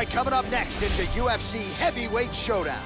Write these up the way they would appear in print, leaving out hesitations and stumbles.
right, coming up next, it's a UFC heavyweight showdown.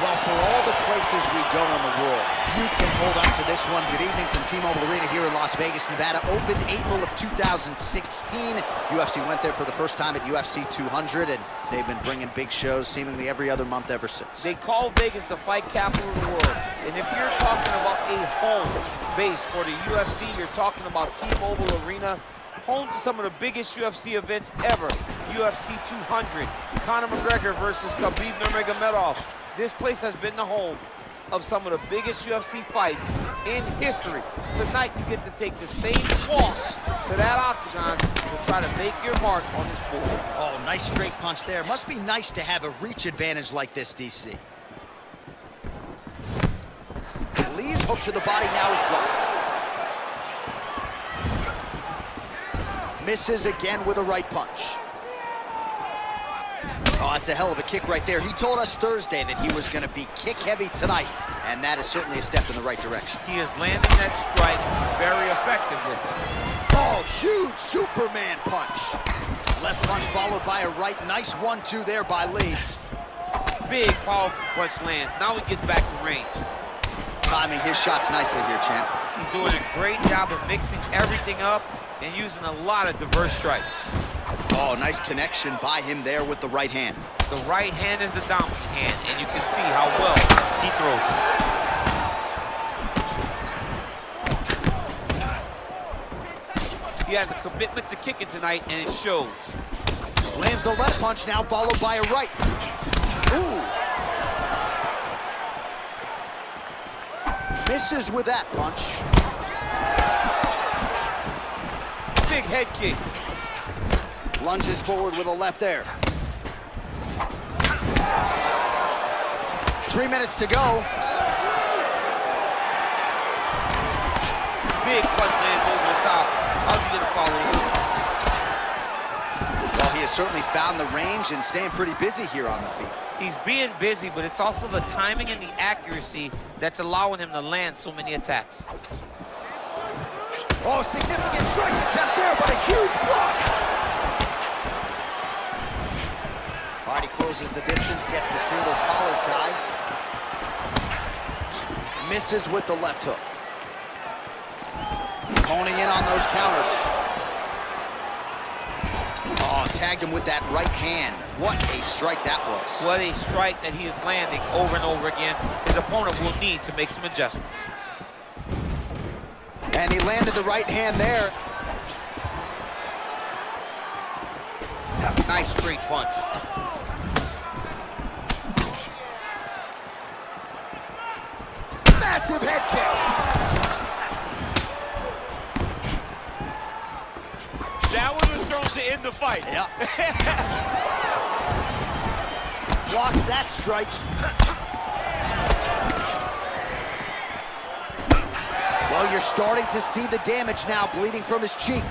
Well, for all the places we go in the world, few can hold up to this one. Good evening from T-Mobile Arena here in Las Vegas, Nevada. Opened April of 2016. UFC went there for the first time at UFC 200, and they've been bringing big shows seemingly every other month ever since. They call Vegas the fight capital of the world. And if you're talking about a home base for the UFC, you're talking about T-Mobile Arena, home to some of the biggest UFC events ever. UFC 200, Conor McGregor versus Khabib Nurmagomedov. This place has been the home of some of the biggest UFC fights in history. Tonight, you get to take the same loss to that octagon to try to make your mark on this board. Oh, nice straight punch there. Must be nice to have a reach advantage like this, DC. Lee's hook to the body now is blocked. Misses again with a right punch. Oh, that's a hell of a kick right there. He told us Thursday that he was going to be kick heavy tonight, and that is certainly a step in the right direction. He is landing that strike very effective with it. Oh, huge Superman punch. Left punch followed by a right. Nice 1-2 there by Lee. Big, powerful punch lands. Now he gets back to range. Timing his shots nicely here, champ. He's doing a great job of mixing everything up and using a lot of diverse strikes. Oh, nice connection by him there with the right hand. The right hand is the dominant hand, and you can see how well he throws it. He has a commitment to kicking tonight, and it shows. Lands the left punch now, followed by a right. Ooh. Misses with that punch. Big head kick. Lunges forward with a left there. 3 minutes to go. Big punch lands over the top. How's he gonna follow this? Well, he has certainly found the range and staying pretty busy here on the feet. He's being busy, but it's also the timing and the accuracy that's allowing him to land so many attacks. Oh, significant strike attempt there, but a huge block. All right, he closes the distance, gets the single collar tie. Misses with the left hook. Honing in on those counters. Oh, tagged him with that right hand. What a strike that was. What a strike that he is landing over and over again. His opponent will need to make some adjustments. And he landed the right hand there. Nice straight punch. Massive head kick. That one was thrown to end the fight. Yep. Blocks that strike. Well, you're starting to see the damage now, bleeding from his cheek.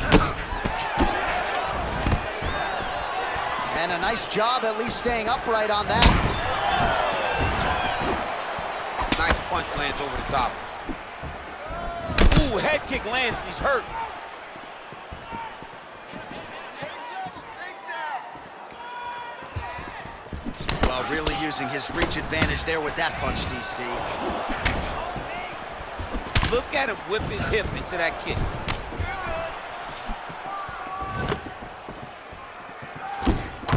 And a nice job at least staying upright on that. Nice punch lands over the top. Ooh, head kick lands and he's hurt. Well, really using his reach advantage there with that punch, DC. Look at him whip his hip into that kick.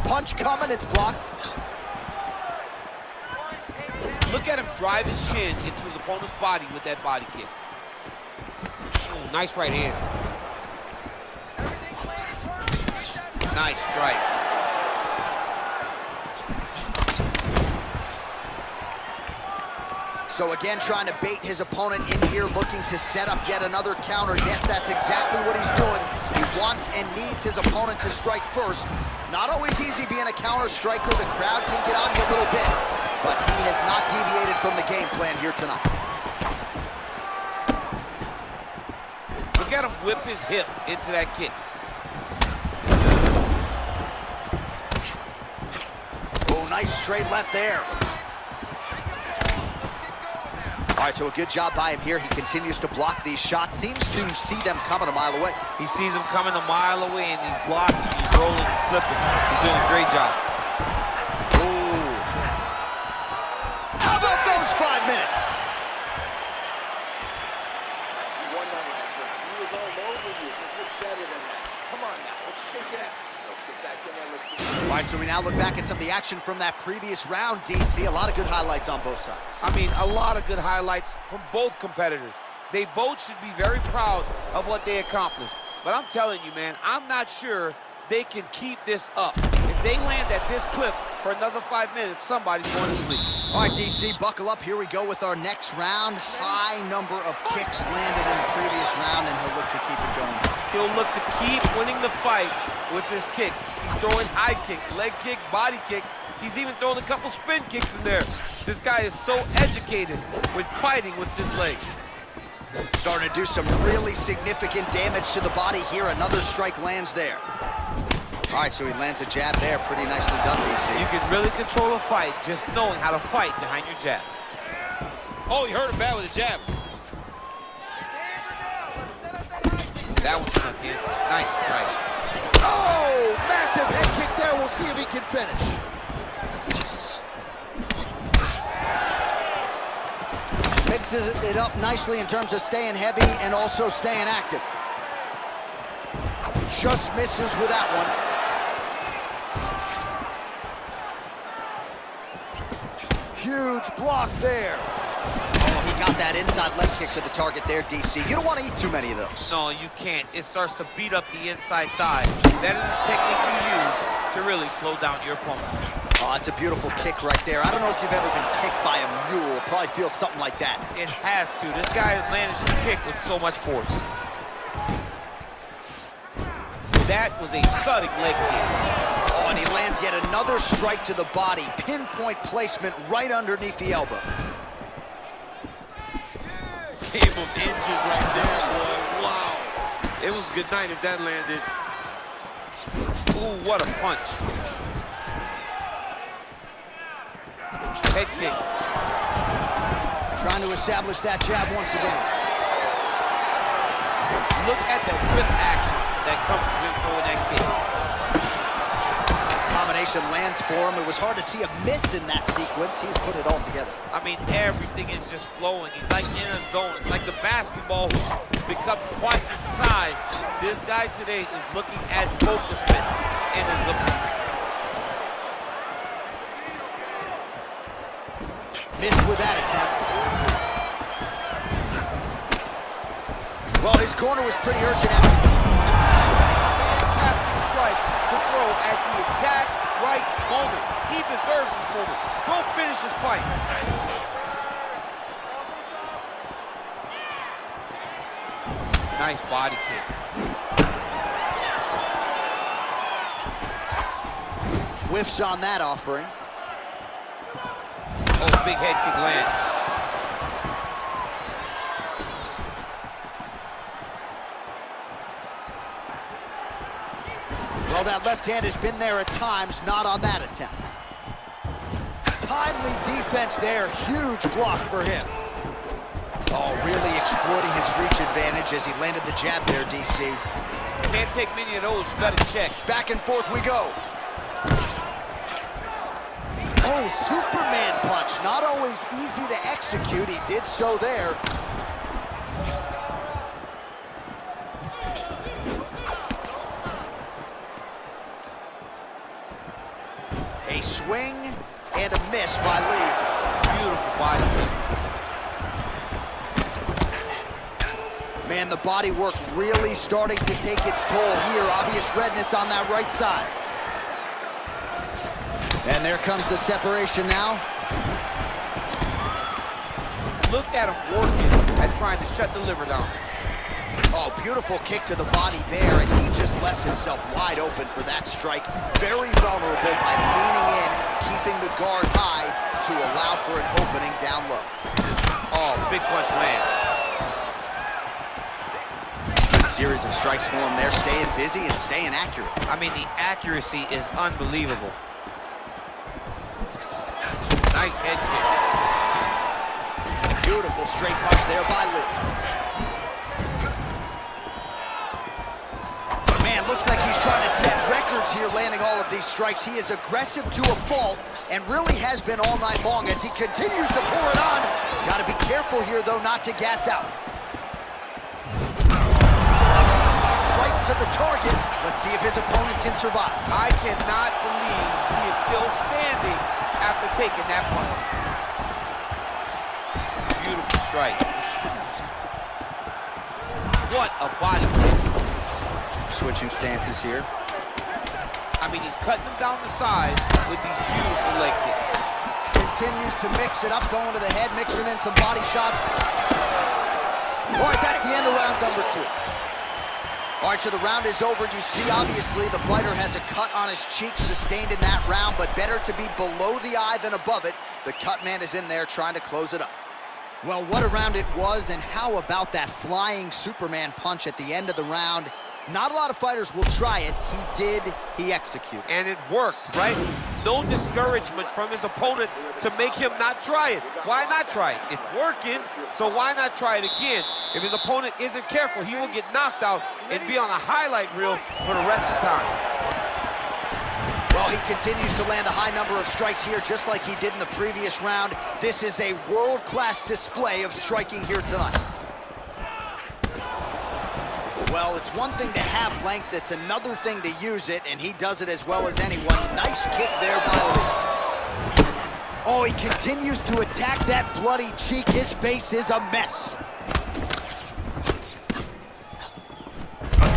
Punch coming, it's blocked. Look at him drive his shin into his opponent's body with that body kick. Ooh, nice right hand. Nice strike. So again, trying to bait his opponent in here, looking to set up yet another counter. Yes, that's exactly what he's doing. He wants and needs his opponent to strike first. Not always easy being a counter striker. The crowd can get on you a little bit, but he has not deviated from the game plan here tonight. Look at him whip his hip into that kick. nice straight left there. All right, so a good job by him here. He continues to block these shots. Seems to see them coming a mile away. He sees them coming a mile away, and he's blocking, he's rolling, he's slipping. He's doing a great job. Ooh. How about those 5 minutes? You won that last round. He was all over you. You're better than that. Come on now, let's shake it out. Get back in there, let's get it. All right, so we now look back at some of the action from that previous round, DC. A lot of good highlights on both sides. I mean, a lot of good highlights from both competitors. They both should be very proud of what they accomplished. But I'm telling you, man, I'm not sure they can keep this up. If they land at this clip for another 5 minutes, somebody's going to sleep. All right, DC, buckle up. Here we go with our next round. High number of kicks landed in the previous round, and he'll look to keep it going. He'll look to keep winning the fight with his kicks. He's throwing high kick, leg kick, body kick. He's even throwing a couple spin kicks in there. This guy is so educated with fighting with his legs. Starting to do some really significant damage to the body here. Another strike lands there. All right, so he lands a jab there. Pretty nicely done, DC. You can really control a fight just knowing how to fight behind your jab. Oh, he hurt him bad with a jab. That one snuck in. Nice strike. Oh, massive head kick there. We'll see if he can finish. Mixes it up nicely in terms of staying heavy and also staying active. Just misses with that one. Huge block there. Oh, he got that inside left kick to the target there, DC. You don't want to eat too many of those. No, you can't. It starts to beat up the inside thigh. That is the technique you use to really slow down your opponent. Oh, it's a beautiful kick right there. I don't know if you've ever been kicked by a mule. Probably feels something like that. It has to. This guy has managed to kick with so much force. That was a stunning leg kick. Oh, and he lands yet another strike to the body. Pinpoint placement right underneath the elbow. Game of inches right there, boy. Wow. It was a good night if that landed. Ooh, what a punch. Head kick. Trying to establish that jab once again. Look at the whip action that comes from him throwing that kick. Combination lands for him. It was hard to see a miss in that sequence. He's put it all together. I mean, everything is just flowing. He's like in a zone. It's like the basketball becomes twice its size. This guy today is looking at focus mitts in his opponent. Missed with that attempt. Well, his corner was pretty urgent after. Fantastic strike to throw at the exact right moment. He deserves this moment. Go finish this fight. Nice body kick. Whiffs on that offering. Oh, big head kick lands. Well, that left hand has been there at times, not on that attempt. Timely defense there, huge block for him. Oh, really exploiting his reach advantage as he landed the jab there, DC. Can't take many of those, you gotta check. Back and forth we go. Oh, Superman punch. Not always easy to execute. He did so there. A swing and a miss by Lee. Beautiful body kick. Man, the body work really starting to take its toll here. Obvious redness on that right side. And there comes the separation now. Look at him working at trying to shut the liver down. Oh, beautiful kick to the body there, and he just left himself wide open for that strike. Very vulnerable by leaning in, keeping the guard high to allow for an opening down low. Oh, big punch land. Good series of strikes for him there, staying busy and staying accurate. I mean, the accuracy is unbelievable. Nice head kick. Beautiful straight punch there by Lee. Man, looks like he's trying to set records here, landing all of these strikes. He is aggressive to a fault and really has been all night long as he continues to pour it on. Got to be careful here, though, not to gas out. Right to the target. Let's see if his opponent can survive. I cannot believe he is still standing after taking that punch. Beautiful strike. What a body kick. Switching stances here. I mean, he's cutting them down the side with these beautiful leg kicks. Continues to mix it up, going to the head, mixing in some body shots. All right, that's the end of round number 2. All right, so the round is over. You see, obviously, the fighter has a cut on his cheek sustained in that round, but better to be below the eye than above it. The cut man is in there trying to close it up. Well, what a round it was, and how about that flying Superman punch at the end of the round? Not a lot of fighters will try it. He did, he executed. And it worked, right? No discouragement from his opponent to make him not try it. Why not try it? It's working, so why not try it again? If his opponent isn't careful, he will get knocked out and be on a highlight reel for the rest of the time. Well, he continues to land a high number of strikes here, just like he did in the previous round. This is a world-class display of striking here tonight. Well, it's one thing to have length, it's another thing to use it, and he does it as well as anyone. Nice kick there by Lee. Oh, he continues to attack that bloody cheek. His face is a mess. Over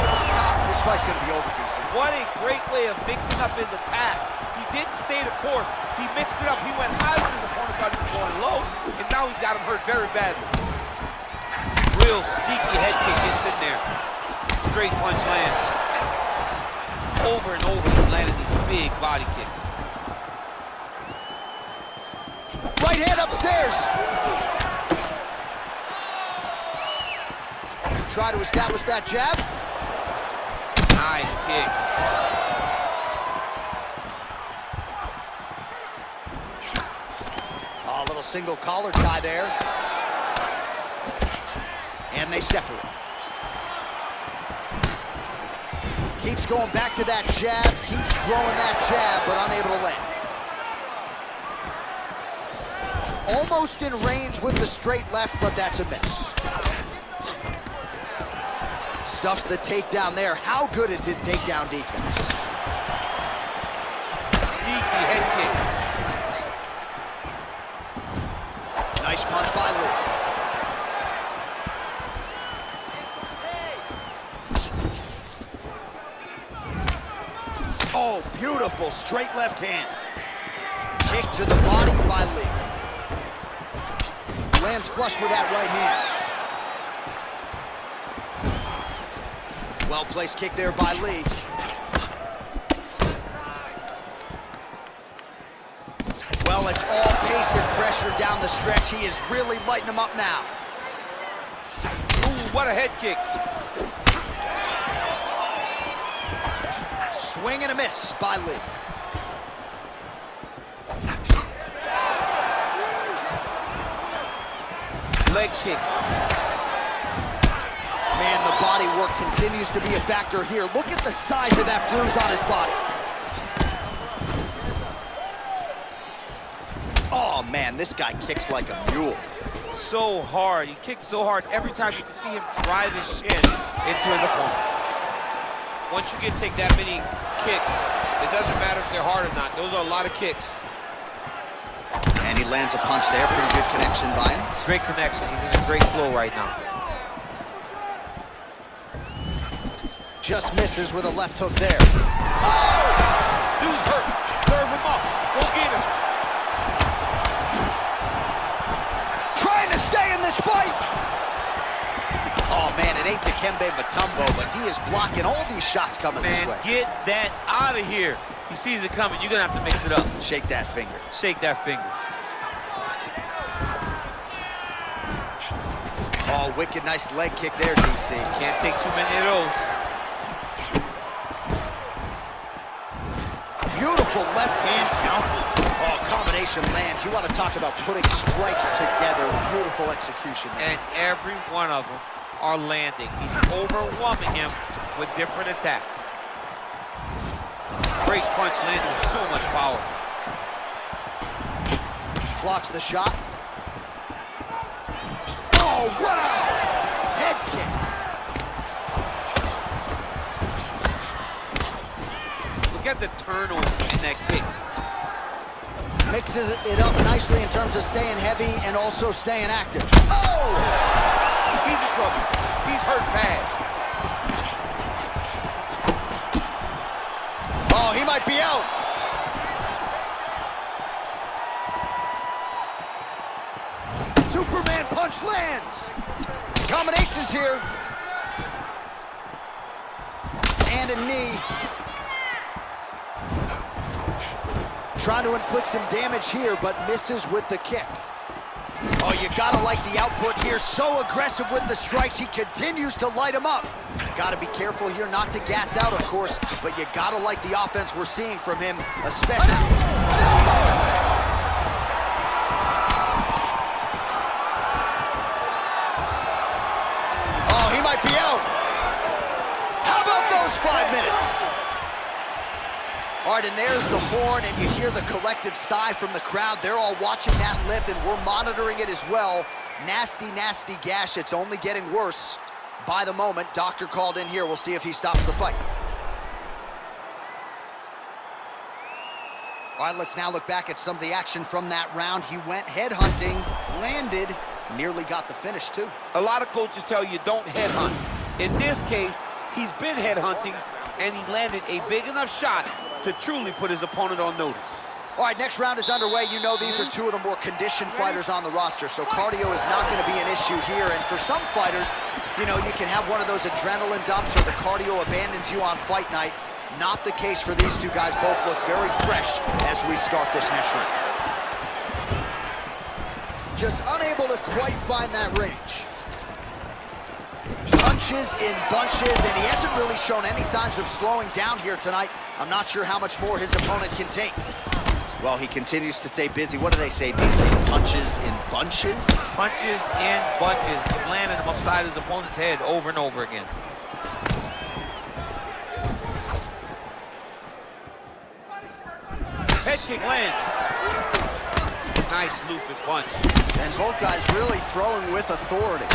the top. This fight's gonna be over, DC. What a great way of mixing up his attack. He didn't stay the course. He mixed it up. He went high when his opponent thought he was going low, and now he's got him hurt very badly. Real sneaky head kick gets in there. Straight punch lands. Over and over, he's landing these big body kicks. Right hand upstairs. Try to establish that jab. Nice kick. Oh, a little single collar tie there. And they separate. Keeps going back to that jab, keeps throwing that jab, but unable to land. Almost in range with the straight left, but that's a miss. Stuffs the takedown there. How good is his takedown defense? Sneaky head kick. Nice punch by Lee. Oh, beautiful straight left hand. Kick to the body by Lee. Lands flush with that right hand. Well-placed kick there by Lee. Well, it's all pace and pressure down the stretch. He is really lighting him up now. Ooh, what a head kick. Swing and a miss by Lee. Leg kick. Man, the body work continues to be a factor here. Look at the size of that bruise on his body. Oh, man, this guy kicks like a mule. So hard. He kicks so hard every time you can see him drive his shin into his opponent. Once you take that many kicks, it doesn't matter if they're hard or not. Those are a lot of kicks. And he lands a punch there. Pretty good connection by him. Great connection. He's in a great flow right now. Just misses with a left hook there. Oh! Dude's hurt. Serve him up. Go get him. Trying to stay in this fight. Oh, man, it ain't Dikembe Mutombo, but he is blocking all these shots coming his way. Man, get that out of here. He sees it coming. You're going to have to mix it up. Shake that finger. Shake that finger. Oh, wicked nice leg kick there, DC. Can't take too many of those. Beautiful left hand count. combination lands. You want to talk about putting strikes together. Beautiful execution. And every one of them are landing. He's overwhelming him with different attacks. Great punch landed with so much power. Blocks the shot. Oh, wow! Head kick. Look at the turnover in that kick. Mixes it up nicely in terms of staying heavy and also staying active. Oh! He's in trouble. He's hurt bad. Oh, he might be out. Superman punch lands. Combinations here. And a knee. Trying to inflict some damage here, but misses with the kick. Oh, you gotta like the output here. So aggressive with the strikes. He continues to light him up. Gotta be careful here not to gas out, of course, but you gotta like the offense we're seeing from him, especially. Oh, he might be out. How about those 5 minutes? All right, and there's the horn, and you hear the collective sigh from the crowd. They're all watching that lip, and we're monitoring it as well. Nasty, nasty gash. It's only getting worse by the moment. Doctor called in here. We'll see if he stops the fight. All right, let's now look back at some of the action from that round. He went headhunting, landed, nearly got the finish, too. A lot of coaches tell you don't headhunt. In this case, he's been headhunting, and he landed a big enough shot to truly put his opponent on notice. All right, next round is underway. You know these are two of the more conditioned fighters on the roster, so cardio is not going to be an issue here. And for some fighters, you know, you can have one of those adrenaline dumps or the cardio abandons you on fight night. Not the case for these two guys. Both look very fresh as we start this next round. Just unable to quite find that range. Punches in bunches, and he hasn't really shown any signs of slowing down here tonight. I'm not sure how much more his opponent can take. Well, he continues to stay busy. What do they say, BC? Punches in bunches? Punches in bunches. He's landing him upside his opponent's head over and over again. Head kick lands. Nice looping punch. And both guys really throwing with authority.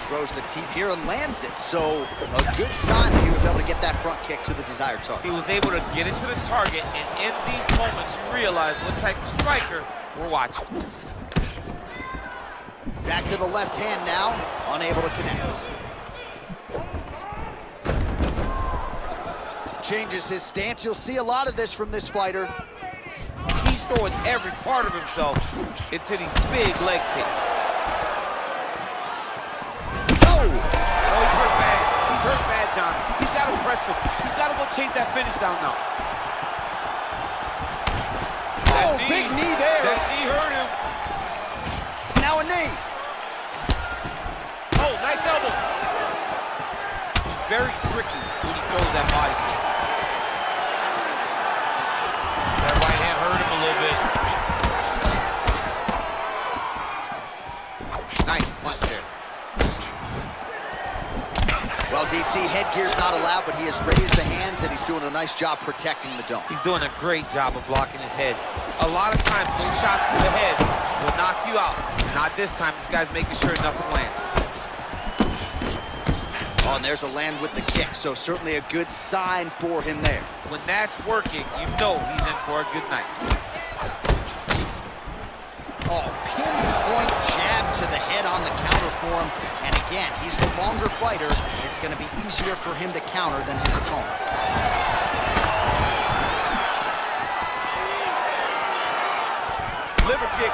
Throws the teep here and lands it. So a good sign that he was able to get that front kick to the desired target. He was able to get into the target, and in these moments, you realize what type of striker we're watching. Back to the left hand now, unable to connect. Changes his stance. You'll see a lot of this from this fighter. He's throwing every part of himself into these big leg kicks. Oh, he's hurt bad. He's hurt bad, John. He's got to press him. He's got to go chase that finish down now. oh, big knee there. That knee hurt him. Now a knee. Oh, nice elbow. He's very tricky when he throws that body kick. That right hand hurt him a little bit. Nice punch there. Well, DC, headgear's not allowed, but he has raised the hands, and he's doing a nice job protecting the dome. He's doing a great job of blocking his head. A lot of times, those shots to the head will knock you out. Not this time. This guy's making sure nothing lands. Oh, and there's a land with the kick, so certainly a good sign for him there. When that's working, you know he's in for a good night. Oh, pinpoint jab to the head on the counter for him. And again, he's the longer fighter. It's going to be easier for him to counter than his opponent. Liver kick.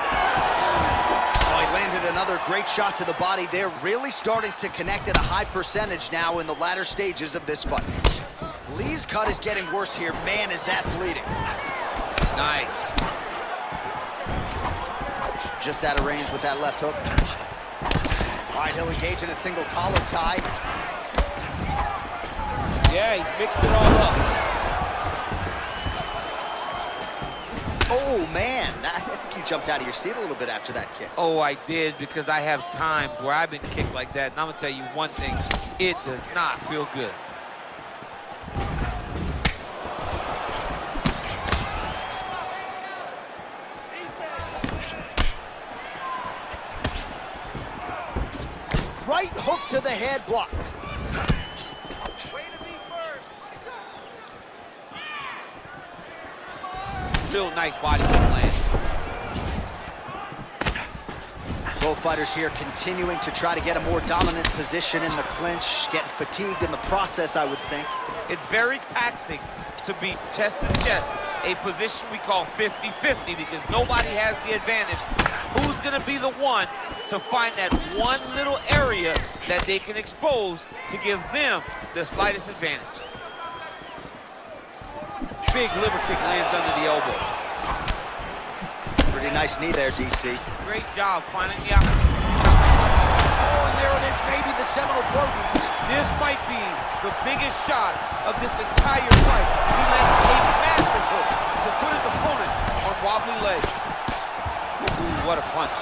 Oh, he landed another great shot to the body there. Really starting to connect at a high percentage now in the latter stages of this fight. Lee's cut is getting worse here. Man, is that bleeding. Nice. Just out of range with that left hook. All right, he'll engage in a single collar tie. Yeah, he's mixed it all up. Oh, man. I think you jumped out of your seat a little bit after that kick. Oh, I did, because I have times where I've been kicked like that, and I'm gonna tell you one thing, it does not feel good. Right hook to the head, blocked. Way to be first. Still nice body land. Both fighters here continuing to try to get a more dominant position in the clinch, getting fatigued in the process, I would think. It's very taxing to be chest to chest, a position we call 50-50, because nobody has the advantage. Who's gonna be the one to find that one little area that they can expose to give them the slightest advantage? Big liver kick lands under the elbow. Pretty nice knee there, DC. Great job finding the opportunity. Oh, and there it is, maybe the seminal blow, DC. This might be the biggest shot of this entire fight. He landed a massive hook to put his opponent on wobbly legs. Ooh, what a punch.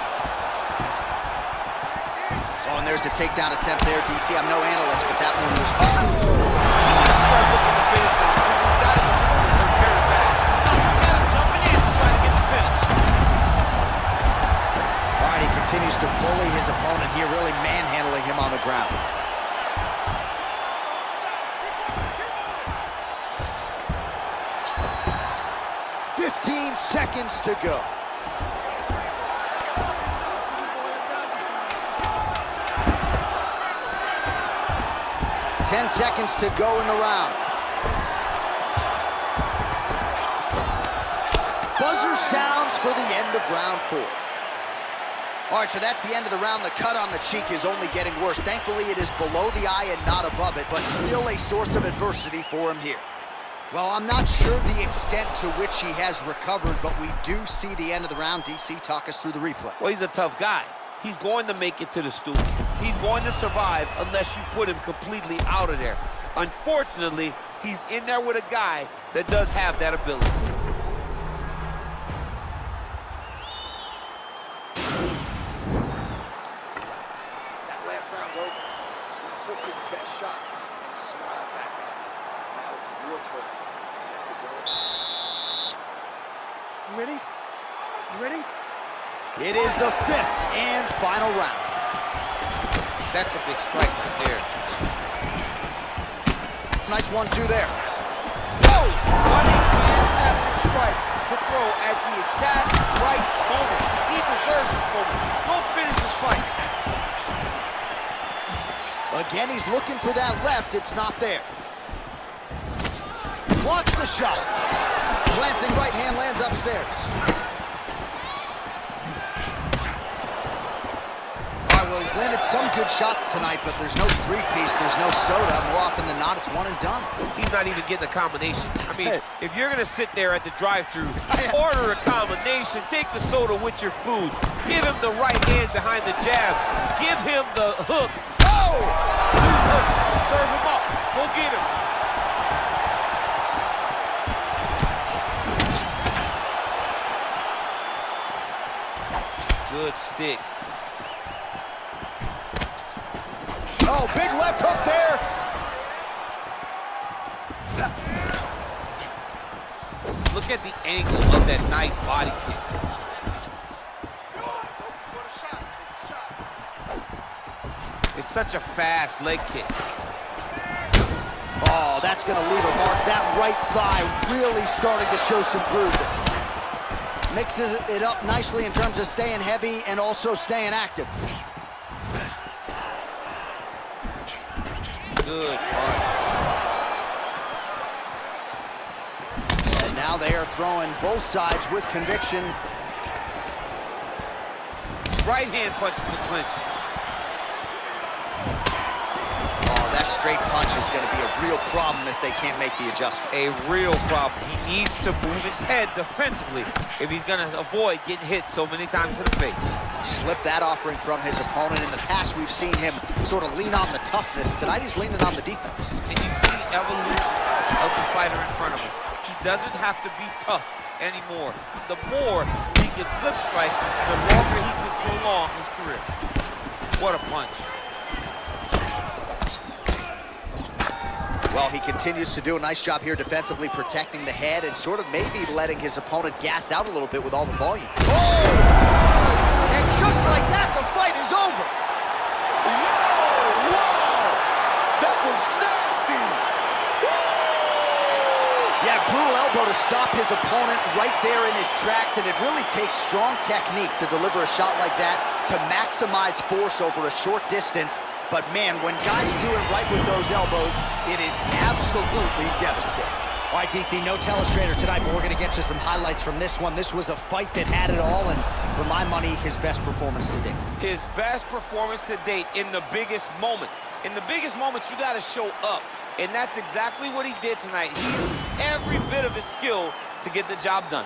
Oh, and there's a takedown attempt there, DC. I'm no analyst, but that one was... Oh! He needs to start looking to finish now, because he's got his opponent prepared back. He's got him jumping in to try to get the finish. All right, he continues to bully his opponent here, really manhandling him on the ground. Seconds to go. 10 seconds to go in the round. Buzzer sounds for the end of round 4. All right, so that's the end of the round. The cut on the cheek is only getting worse. Thankfully, it is below the eye and not above it, but still a source of adversity for him here. Well, I'm not sure the extent to which he has recovered, but we do see the end of the round. DC, talk us through the replay. Well, he's a tough guy. He's going to make it to the stool. He's going to survive unless you put him completely out of there. Unfortunately, he's in there with a guy that does have that ability. That last round's over. He took his best shots and smiled back at him. Now it's your turn. You ready? You ready? It is the 5th and final round. That's a big strike right there. Nice 1-2 there. Whoa! What a fantastic strike to throw at the exact right moment. He deserves this moment. Go finish this fight. Again, he's looking for that left. It's not there. Blocks the shot. Glancing right hand lands upstairs. All right, well, he's landed some good shots tonight, but there's no three-piece, there's no soda. More often than not, it's one and done. He's not even getting a combination. I mean, if you're gonna sit there at the drive-thru, order a combination, take the soda with your food, give him the right hand behind the jab, give him the hook. Oh! Loose hook, serve him up, go get him. Good stick. Oh, big left hook there. Look at the angle of that nice body kick. It's such a fast leg kick. Oh, that's going to leave a mark. That right thigh really starting to show some bruising. Mixes it up nicely in terms of staying heavy and also staying active. Good punch. And now they are throwing both sides with conviction. Right hand punch in the clinch. Oh, that straight punch is going to be a real problem if they can't make the adjustment. A real problem. He needs to move his head defensively if he's going to avoid getting hit so many times in the face. Slip that offering from his opponent. In the past, we've seen him sort of lean on the toughness. Tonight, he's leaning on the defense. And you see the evolution of the fighter in front of us. He doesn't have to be tough anymore. The more he can slip strike, the longer he can prolong his career. What a punch. Well, he continues to do a nice job here defensively, protecting the head and sort of maybe letting his opponent gas out a little bit with all the volume. Oh! And just like that, the fight is over. Yo! Wow! That was nasty! Yeah, brutal elbow to stop his opponent right there in his tracks, and it really takes strong technique to deliver a shot like that to maximize force over a short distance. But man, when guys do it right with those elbows, it is absolutely devastating. All right, DC, no telestrator tonight, but we're going to get you some highlights from this one. This was a fight that had it all, and for my money, his best performance to date. His best performance to date in the biggest moment. In the biggest moments, you got to show up. And that's exactly what he did tonight. He used every bit of his skill to get the job done.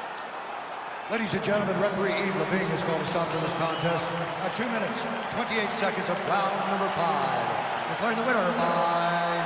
Ladies and gentlemen, referee Yves Levine has called a stop to this contest at 2 minutes, 28 seconds of round number 5. Declaring the winner by